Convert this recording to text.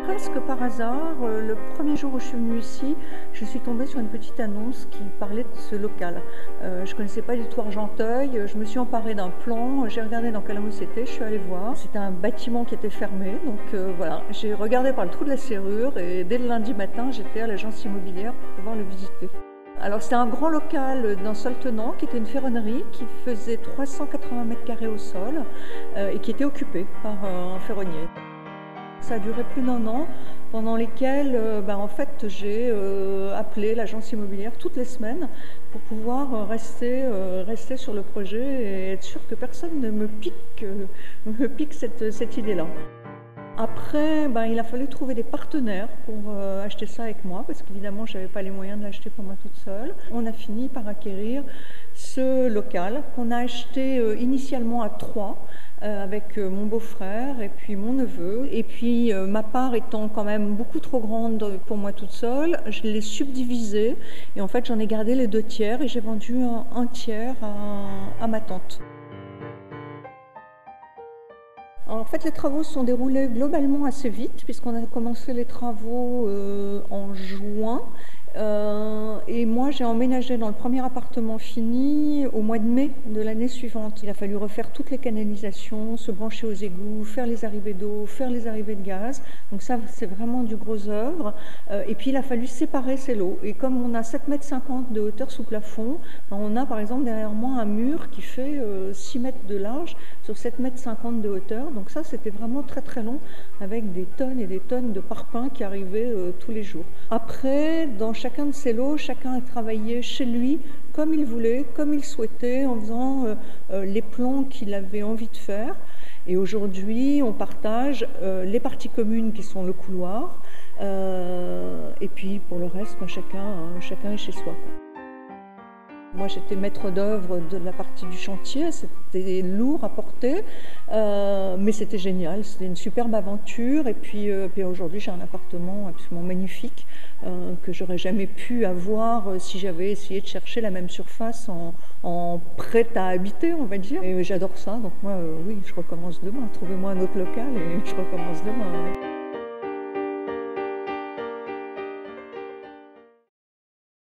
presque par hasard, le premier jour où je suis venue ici, je suis tombée sur une petite annonce qui parlait de ce local. Je ne connaissais pas du tout Argenteuil, je me suis emparée d'un plan, j'ai regardé dans quelle rue c'était, je suis allée voir. C'était un bâtiment qui était fermé, donc voilà, j'ai regardé par le trou de la serrure et dès le lundi matin, j'étais à l'agence immobilière pour pouvoir le visiter. Alors c'était un grand local d'un seul tenant qui était une ferronnerie qui faisait 380 mètres carrés au sol et qui était occupé par un ferronnier. Ça a duré plus d'1 an, pendant lesquels en fait, j'ai appelé l'agence immobilière toutes les semaines pour pouvoir rester sur le projet et être sûre que personne ne me pique cette idée-là. Après, il a fallu trouver des partenaires pour acheter ça avec moi, parce qu'évidemment, je n'avais pas les moyens de l'acheter pour moi toute seule. On a fini par acquérir ce local qu'on a acheté initialement à 3, avec mon beau-frère et puis mon neveu. Et puis ma part étant quand même beaucoup trop grande pour moi toute seule, je l'ai subdivisé et en fait j'en ai gardé les 2 tiers et j'ai vendu un tiers à ma tante. Alors, en fait, les travaux se sont déroulés globalement assez vite puisqu'on a commencé les travaux en juin. Et moi, j'ai emménagé dans le premier appartement fini au mois de mai de l'année suivante. Il a fallu refaire toutes les canalisations, se brancher aux égouts, faire les arrivées d'eau, faire les arrivées de gaz. Donc ça, c'est vraiment du gros œuvre. Et puis, il a fallu séparer ces lots. Et comme on a 7,50 m de hauteur sous plafond, on a par exemple derrière moi un mur qui fait 6 mètres de large sur 7,50 m de hauteur. Donc ça, c'était vraiment très très long avec des tonnes et des tonnes de parpaings qui arrivaient tous les jours. Après, dans chacun de ces lots, chacun a travaillé chez lui comme il voulait, comme il souhaitait, en faisant les plans qu'il avait envie de faire. Et aujourd'hui, on partage les parties communes qui sont le couloir, et puis pour le reste, chacun est chez soi. Moi, j'étais maître d'œuvre de la partie du chantier, c'était lourd à porter, mais c'était génial, c'était une superbe aventure. Et puis aujourd'hui, j'ai un appartement absolument magnifique que j'aurais jamais pu avoir si j'avais essayé de chercher la même surface en prête à habiter, on va dire. Et j'adore ça, donc moi, oui, je recommence demain. Trouvez-moi un autre local et je recommence demain. Ouais.